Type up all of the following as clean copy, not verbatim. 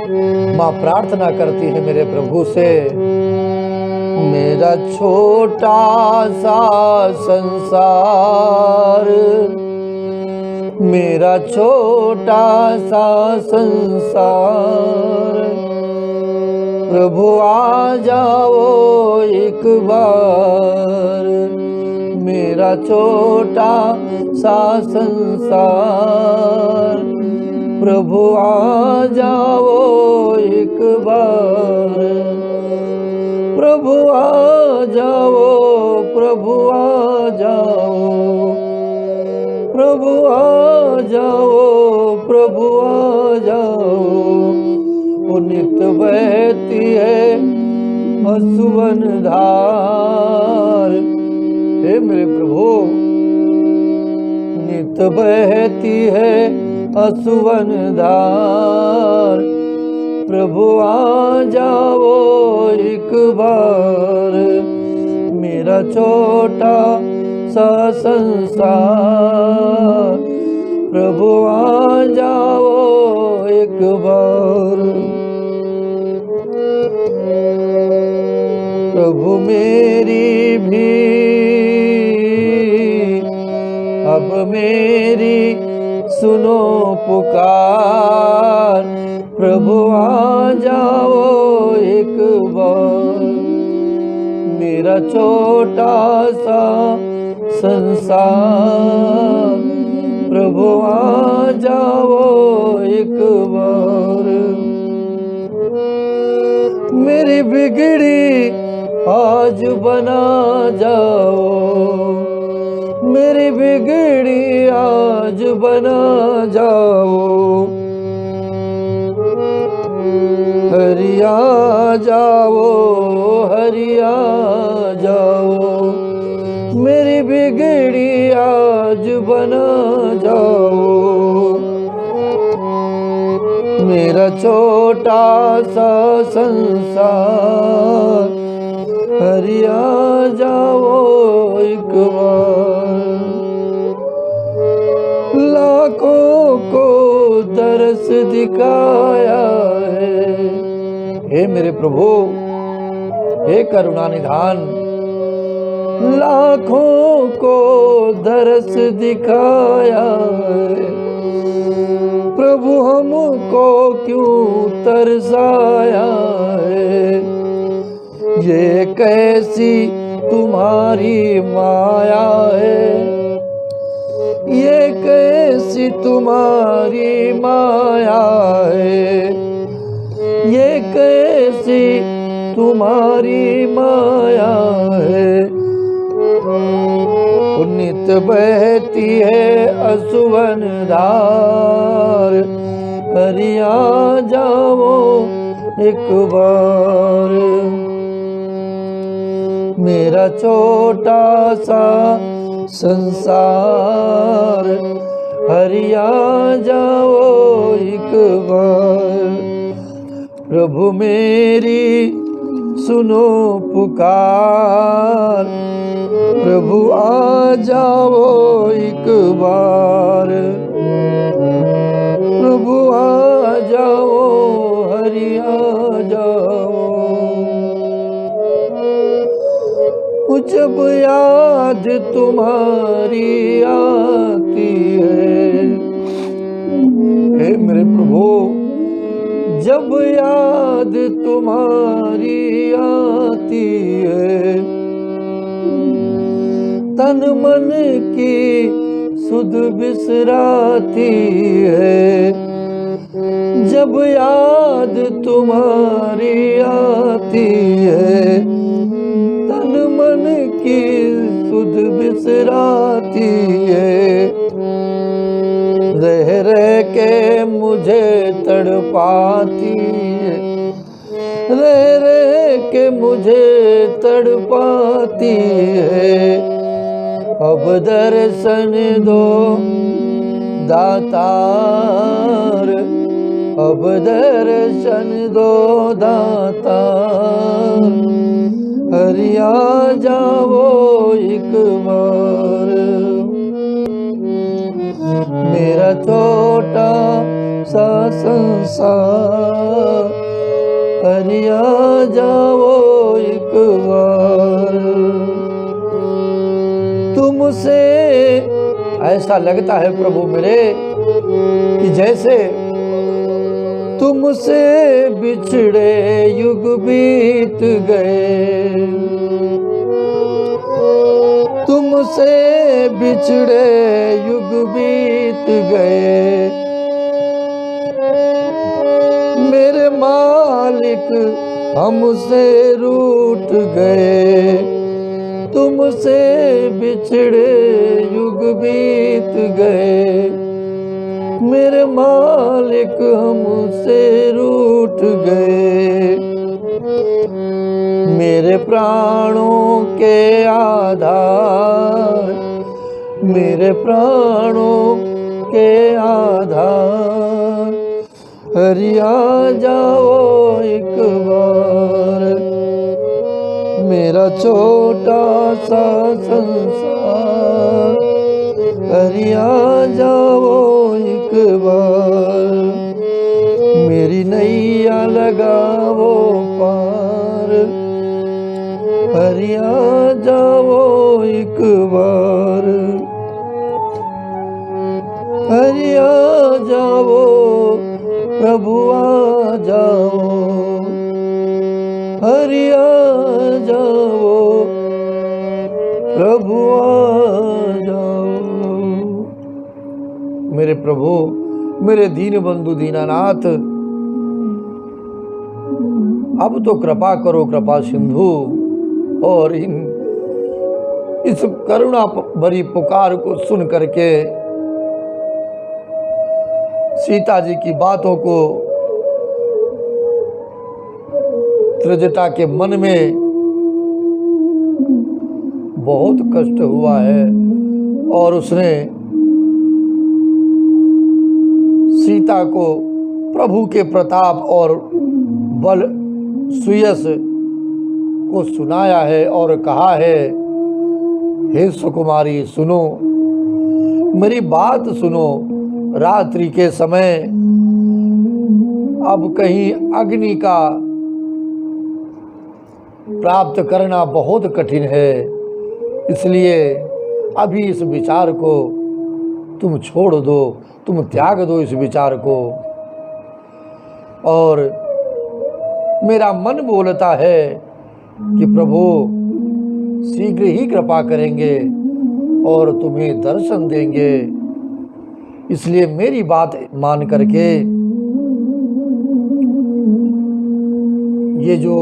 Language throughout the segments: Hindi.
माँ प्रार्थना करती है मेरे प्रभु से, मेरा छोटा सा संसार, मेरा छोटा सा संसार, प्रभु आ जाओ एक बार। मेरा छोटा सा संसार, प्रभु आ जाओ एक बार। प्रभु आ जाओ, प्रभु आ जाओ, प्रभु आ जाओ, प्रभु आ जाओ। वो नित बहती है असुवन धार, हे मेरे प्रभु, नित बहती है असुवन धार, प्रभु आ जाओ एक बार। मेरा छोटा सा संसार, प्रभु आ जाओ एक बार। प्रभु मेरी भी अब मेरी सुनो पुकार, प्रभु आ जाओ एक बार। मेरा छोटा सा संसार, प्रभु आ जाओ एक बार। मेरी बिगड़ी आज बना जाओ, मेरी बिगड़ी आज बना जाओ। हरिया जाओ, हरिया जाओ, मेरी बिगड़ी आज बना जाओ। मेरा छोटा सा संसार, हरिया जाओ एक बार। लाखों को दरस दिखाया है, हे मेरे प्रभु, हे करुणा निधान, लाखों को दरस दिखाया है। प्रभु हमको क्यों तरसाया है, ये कैसी तुम्हारी माया है, ये कैसी तुम्हारी माया है, ये कैसी तुम्हारी माया है। नित बहती है असुवन धार, हरिया जाओ एक बार। मेरा छोटा सा संसार, हरिया जाओ एक बार। प्रभु मेरी सुनो पुकार, प्रभु आ जाओ एक बार। प्रभु आ जाओ, हरिया जाओ। जब याद तुम्हारी आती है, हे मेरे प्रभु, जब याद तुम्हारी आती है, तन मन की सुध बिसराती है। जब याद तुम्हारी आती है, तन मन की सुध बिसराती है। रह रह के मुझे तड़पाती है, रह रह के मुझे तड़पाती है। अब दर्शन दो दातार, अब दर्शन दो दातार। हरिया जाओ एक बार। मेरा छोटा सा संसार तुमसे ऐसा लगता है प्रभु मेरे कि जैसे तुमसे बिछड़े युग बीत गए, तुमसे बिछड़े युग बीत गए। मेरे मालिक हमसे रूठ गए, तुमसे बिछड़े युग बीत गए। मेरे मालिक हमसे रूठ गए। मेरे प्राणों के आधार, मेरे प्राणों के आधार, हरि आ जाओ एक बार। मेरा छोटा सा संसार, हरि आ जाओ एक बार। मेरी नैया लगाओ पार, हरि आ जाओ एक बार। हरि आ जाओ प्रभु आ जाओ, हरि आ जाओ प्रभु आ जाओ। मेरे प्रभु, मेरे दीन बंधु दीनानाथ, अब तो कृपा करो कृपा सिंधु, और इस करुणा भरी पुकार को सुन करके सीता जी की बातों को त्रिजटा के मन में बहुत कष्ट हुआ है, और उसने सीता को प्रभु के प्रताप और बल सुयस को सुनाया है और कहा है, हे सुकुमारी सुनो, मेरी बात सुनो। रात्रि के समय अब कहीं अग्नि का प्राप्त करना बहुत कठिन है, इसलिए अभी इस विचार को तुम छोड़ दो, तुम त्याग दो इस विचार को। और मेरा मन बोलता है कि प्रभु शीघ्र ही कृपा करेंगे और तुम्हें दर्शन देंगे, इसलिए मेरी बात मान करके ये जो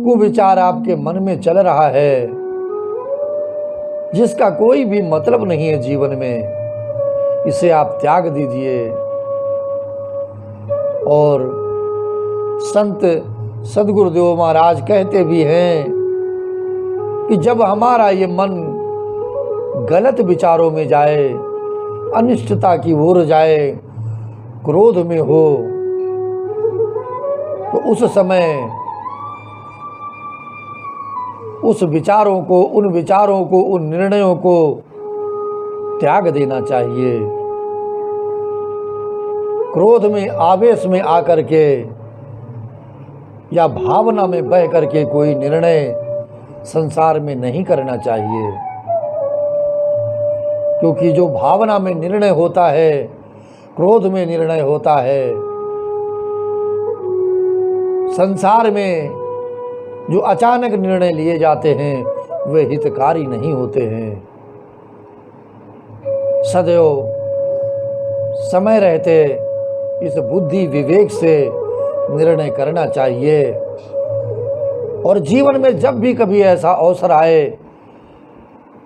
कुविचार आपके मन में चल रहा है, जिसका कोई भी मतलब नहीं है जीवन में, इसे आप त्याग दीजिए। और संत सद्गुरुदेव महाराज कहते भी हैं कि जब हमारा ये मन गलत विचारों में जाए, अनिष्टता की ओर जाए, क्रोध में हो, तो उस समय उस विचारों को, उन विचारों को, उन निर्णयों को त्याग देना चाहिए। क्रोध में, आवेश में आकर के या भावना में बह करके कोई निर्णय संसार में नहीं करना चाहिए, क्योंकि जो भावना में निर्णय होता है, क्रोध में निर्णय होता है, संसार में जो अचानक निर्णय लिए जाते हैं वे हितकारी नहीं होते हैं। सदैव समय रहते इस बुद्धि विवेक से निर्णय करना चाहिए। और जीवन में जब भी कभी ऐसा अवसर आए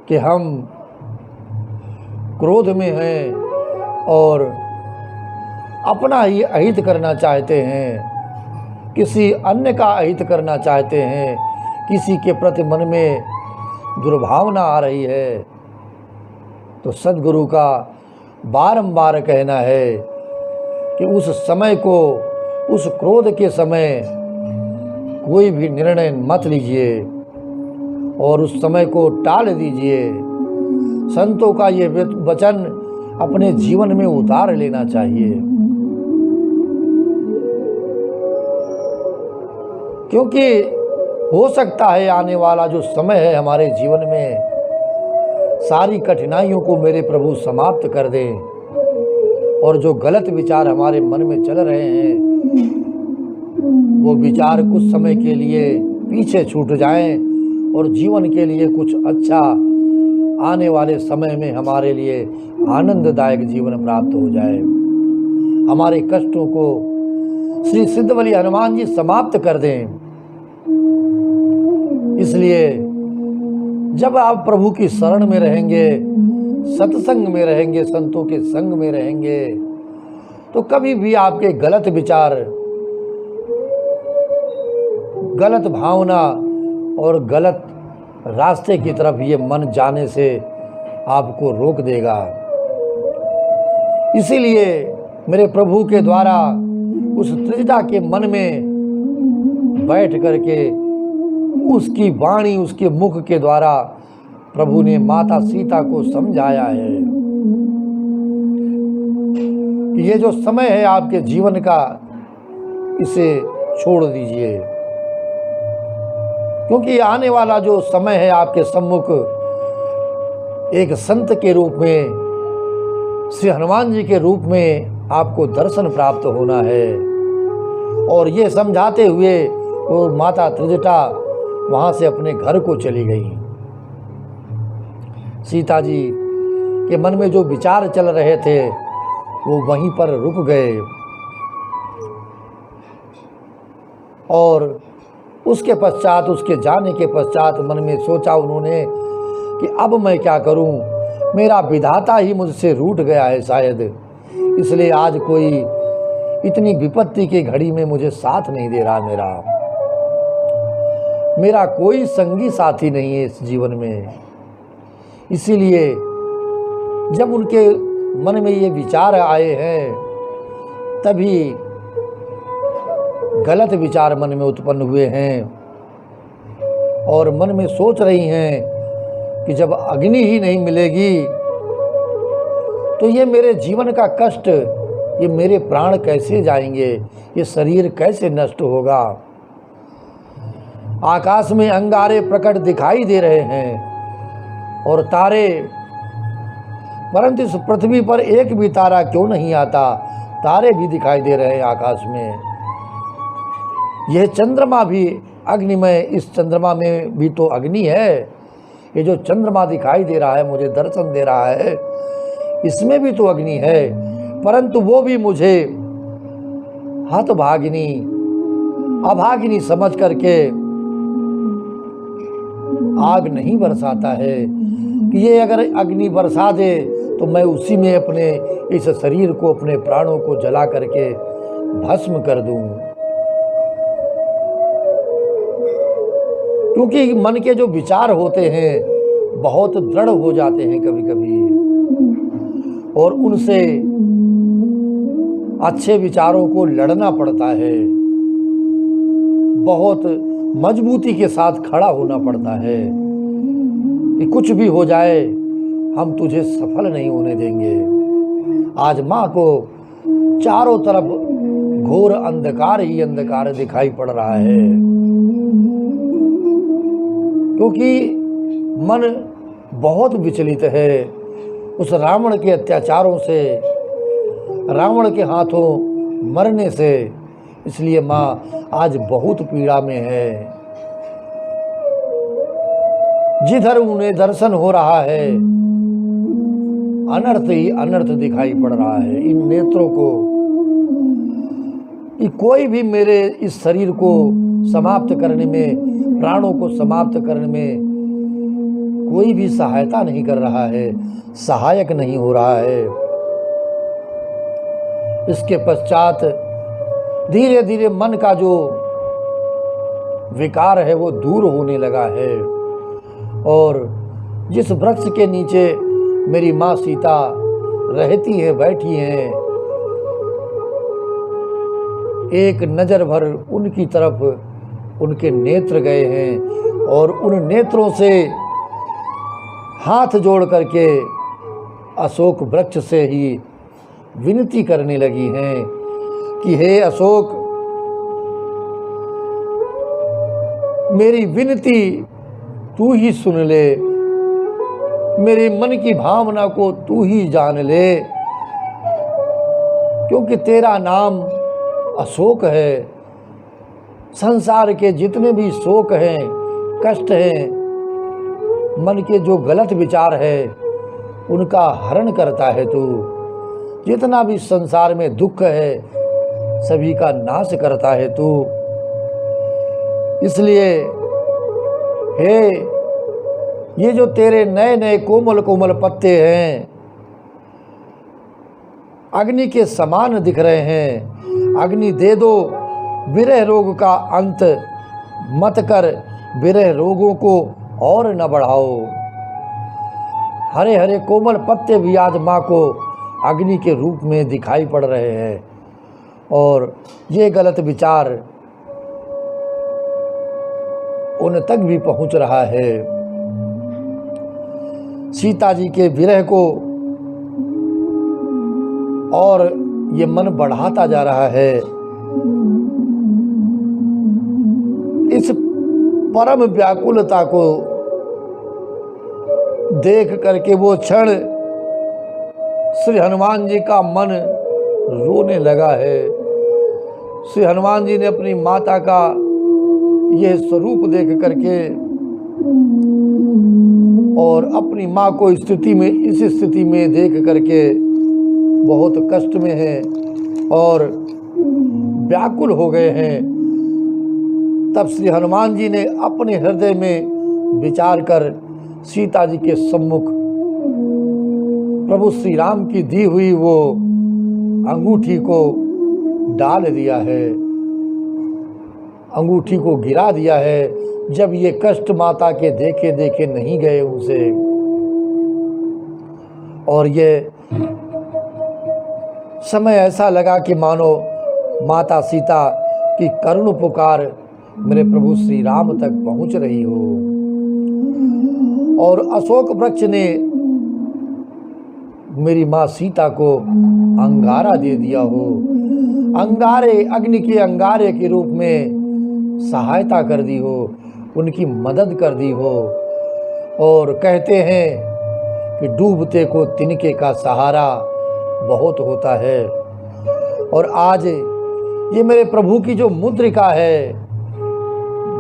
कि हम क्रोध में हैं और अपना ही अहित करना चाहते हैं, किसी अन्य का अहित करना चाहते हैं, किसी के प्रति मन में दुर्भावना आ रही है, तो सद्गुरु का बारंबार कहना है कि उस समय को, उस क्रोध के समय कोई भी निर्णय मत लीजिए और उस समय को टाल दीजिए। संतों का ये वचन अपने जीवन में उतार लेना चाहिए, क्योंकि हो सकता है आने वाला जो समय है हमारे जीवन में, सारी कठिनाइयों को मेरे प्रभु समाप्त कर दें और जो गलत विचार हमारे मन में चल रहे हैं वो विचार कुछ समय के लिए पीछे छूट जाएं और जीवन के लिए कुछ अच्छा आने वाले समय में हमारे लिए आनंददायक जीवन प्राप्त हो जाए। हमारे कष्टों को श्री सिद्धबली हनुमान जी समाप्त कर दें। इसलिए जब आप प्रभु की शरण में रहेंगे, सत्संग में रहेंगे, संतों के संग में रहेंगे, तो कभी भी आपके गलत विचार, गलत भावना और गलत रास्ते की तरफ ये मन जाने से आपको रोक देगा। इसीलिए मेरे प्रभु के द्वारा उस त्रिजटा के मन में बैठ करके उसकी वाणी, उसके मुख के द्वारा प्रभु ने माता सीता को समझाया है कि ये जो समय है आपके जीवन का, इसे छोड़ दीजिए, क्योंकि आने वाला जो समय है आपके सम्मुख एक संत के रूप में, श्री हनुमान जी के रूप में आपको दर्शन प्राप्त होना है। और ये समझाते हुए वो माता त्रिजटा वहाँ से अपने घर को चली गई। सीता जी के मन में जो विचार चल रहे थे वो वहीं पर रुक गए और उसके पश्चात, उसके जाने के पश्चात मन में सोचा उन्होंने कि अब मैं क्या करूं, मेरा विधाता ही मुझसे रूठ गया है शायद, इसलिए आज कोई इतनी विपत्ति की घड़ी में मुझे साथ नहीं दे रहा। मेरा कोई संगी साथी नहीं है इस जीवन में। इसीलिए जब उनके मन में ये विचार आए हैं तभी गलत विचार मन में उत्पन्न हुए हैं और मन में सोच रही हैं कि जब अग्नि ही नहीं मिलेगी तो ये मेरे जीवन का कष्ट, ये मेरे प्राण कैसे जाएंगे, ये शरीर कैसे नष्ट होगा। आकाश में अंगारे प्रकट दिखाई दे रहे हैं और तारे, परंतु इस पृथ्वी पर एक भी तारा क्यों नहीं आता, तारे भी दिखाई दे रहे हैं आकाश में। यह चंद्रमा भी अग्निमय, इस चंद्रमा में भी तो अग्नि है। ये जो चंद्रमा दिखाई दे रहा है, मुझे दर्शन दे रहा है, इसमें भी तो अग्नि है, परंतु वो भी मुझे हतभागिनी, अभागिनी समझ करके आग नहीं बरसाता है कि ये अगर अग्नि बरसा दे तो मैं उसी में अपने इस शरीर को, अपने प्राणों को जला करके भस्म कर दूं। क्योंकि मन के जो विचार होते हैं बहुत दृढ़ हो जाते हैं कभी कभी, और उनसे अच्छे विचारों को लड़ना पड़ता है, बहुत मजबूती के साथ खड़ा होना पड़ता है कि कुछ भी हो जाए हम तुझे सफल नहीं होने देंगे। आज माँ को चारों तरफ घोर अंधकार ही अंधकार दिखाई पड़ रहा है, क्योंकि मन बहुत विचलित है उस रावण के अत्याचारों से, रावण के हाथों मरने से। इसलिए माँ आज बहुत पीड़ा में है। जिधर उन्हें दर्शन हो रहा है अनर्थ ही अनर्थ दिखाई पड़ रहा है इन नेत्रों को, कि कोई भी मेरे इस शरीर को समाप्त करने में, प्राणों को समाप्त करने में कोई भी सहायता नहीं कर रहा है, सहायक नहीं हो रहा है। इसके पश्चात धीरे धीरे मन का जो विकार है वो दूर होने लगा है और जिस वृक्ष के नीचे मेरी माँ सीता रहती है, बैठी हैं, एक नज़र भर उनकी तरफ उनके नेत्र गए हैं और उन नेत्रों से हाथ जोड़ करके अशोक वृक्ष से ही विनती करने लगी हैं कि हे अशोक, मेरी विनती तू ही सुन ले, मेरे मन की भावना को तू ही जान ले, क्योंकि तेरा नाम अशोक है। संसार के जितने भी शोक हैं, कष्ट हैं, मन के जो गलत विचार है, उनका हरण करता है तू। जितना भी संसार में दुख है, सभी का नाश करता है तू। इसलिए हे, ये जो तेरे नए नए कोमल कोमल पत्ते हैं, अग्नि के समान दिख रहे हैं। अग्नि दे दो, विरह रोग का अंत मत कर, विरह रोगों को और न बढ़ाओ। हरे हरे कोमल पत्ते भी आज माँ को अग्नि के रूप में दिखाई पड़ रहे हैं, और ये गलत विचार उन तक भी पहुंच रहा है। सीता जी के विरह को और ये मन बढ़ाता जा रहा है। इस परम व्याकुलता को देख करके वो क्षण श्री हनुमान जी का मन रोने लगा है। श्री हनुमान जी ने अपनी माता का यह स्वरूप देख करके और अपनी माँ को इस स्थिति में देख करके बहुत कष्ट में है और व्याकुल हो गए हैं। तब श्री हनुमान जी ने अपने हृदय में विचार कर सीता जी के सम्मुख प्रभु श्री राम की दी हुई वो अंगूठी को डाल दिया है, अंगूठी को गिरा दिया है। जब ये कष्ट माता के देखे देखे नहीं गए उनसे, और ये समय ऐसा लगा कि मानो माता सीता की करुण पुकार मेरे प्रभु श्री राम तक पहुंच रही हो, और अशोक वृक्ष ने मेरी माँ सीता को अंगारा दे दिया हो, अंगारे, अग्नि के अंगारे के रूप में सहायता कर दी हो, उनकी मदद कर दी हो। और कहते हैं कि डूबते को तिनके का सहारा बहुत होता है। और आज ये मेरे प्रभु की जो मुद्रिका है,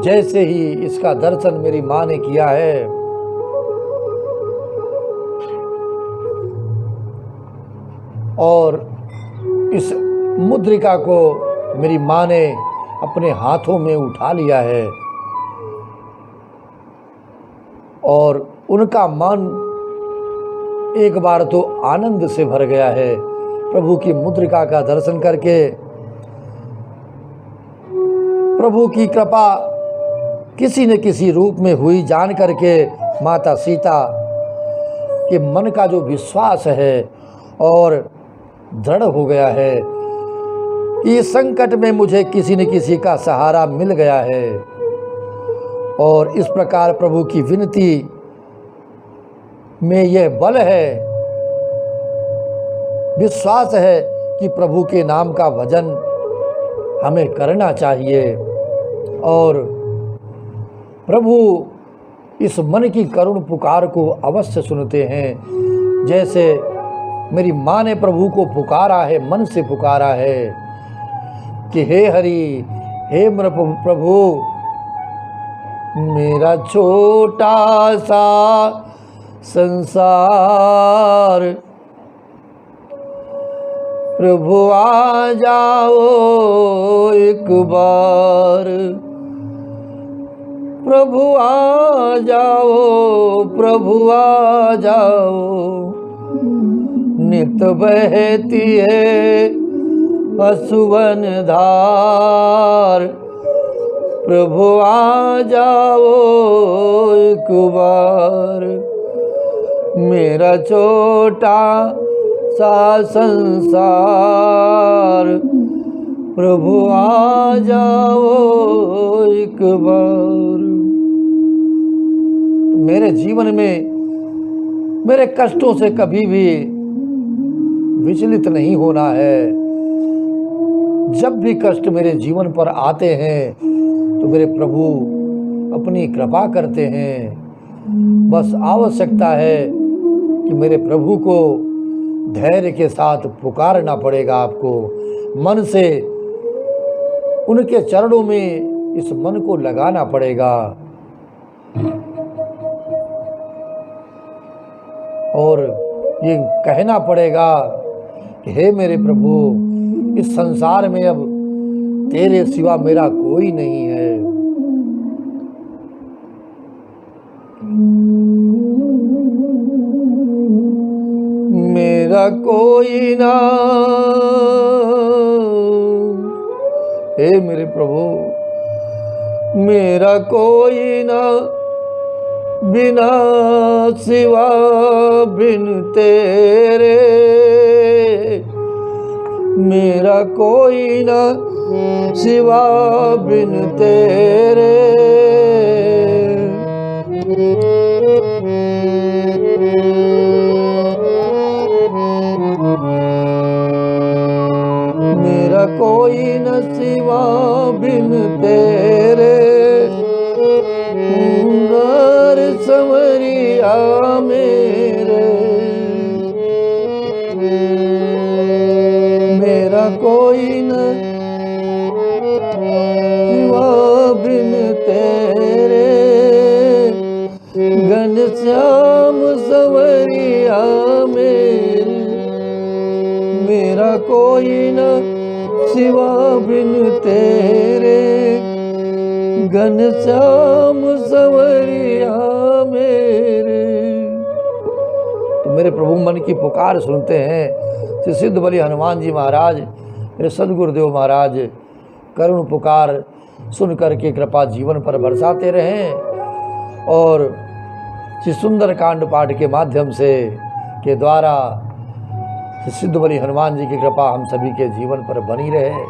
जैसे ही इसका दर्शन मेरी माँ ने किया है, और इस मुद्रिका को मेरी माँ ने अपने हाथों में उठा लिया है, और उनका मन एक बार तो आनंद से भर गया है प्रभु की मुद्रिका का दर्शन करके। प्रभु की कृपा किसी न किसी रूप में हुई जान करके माता सीता के मन का जो विश्वास है और दृढ़ हो गया है कि इस संकट में मुझे किसी न किसी का सहारा मिल गया है। और इस प्रकार प्रभु की विनती में यह बल है, विश्वास है कि प्रभु के नाम का भजन हमें करना चाहिए। और प्रभु इस मन की करुण पुकार को अवश्य सुनते हैं। जैसे मेरी माँ ने प्रभु को पुकारा है, मन से पुकारा है कि हे हरि, हे प्रभु, मेरा छोटा सा संसार, प्रभु आ जाओ एक बार, प्रभु आ जाओ, प्रभु आ जाओ। नित बहती है असुवन धार, प्रभु आ जाओ एक बार। मेरा छोटा सा संसार, प्रभु आ जाओ एक बार। मेरे जीवन में मेरे कष्टों से कभी भी विचलित नहीं होना है। जब भी कष्ट मेरे जीवन पर आते हैं तो मेरे प्रभु अपनी कृपा करते हैं। बस आवश्यकता है कि मेरे प्रभु को धैर्य के साथ पुकारना पड़ेगा। आपको मन से उनके चरणों में इस मन को लगाना पड़ेगा और ये कहना पड़ेगा कि हे मेरे प्रभु, इस संसार में अब तेरे सिवा मेरा कोई नहीं है। मेरा कोई ना, हे मेरे प्रभु, मेरा कोई ना बिना सिवा बिन तेरे, मेरा कोई ना सिवा बिन तेरे। मेरा कोई न सिवा बिन तेरे, नर संवरिया मेरे, मेरा कोई न सिवा बिन तेरे, घनश्याम संवरिया मेरे, मेरा कोई न सिवा बिन तेरे, घनश्याम संवरिया मेरे। तो मेरे प्रभु मन की पुकार सुनते हैं। श्री सिद्ध बलि हनुमान जी महाराज, मेरे सदगुरुदेव महाराज, करुण पुकार सुन करके कृपा जीवन पर बरसाते रहें और श्री सुंदर कांड पाठ के माध्यम से के द्वारा सिद्ध बलि हनुमान जी की कृपा हम सभी के जीवन पर बनी रहे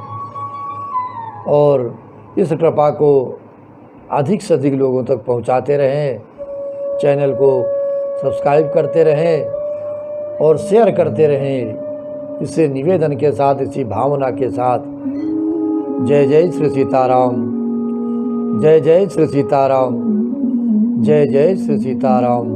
और इस कृपा को अधिक से अधिक लोगों तक पहुंचाते रहें। चैनल को सब्सक्राइब करते रहें और शेयर करते रहें। इसे निवेदन के साथ, इसी भावना के साथ, जय जय श्री सीताराम, जय जय श्री सीताराम, जय जय श्री सीताराम।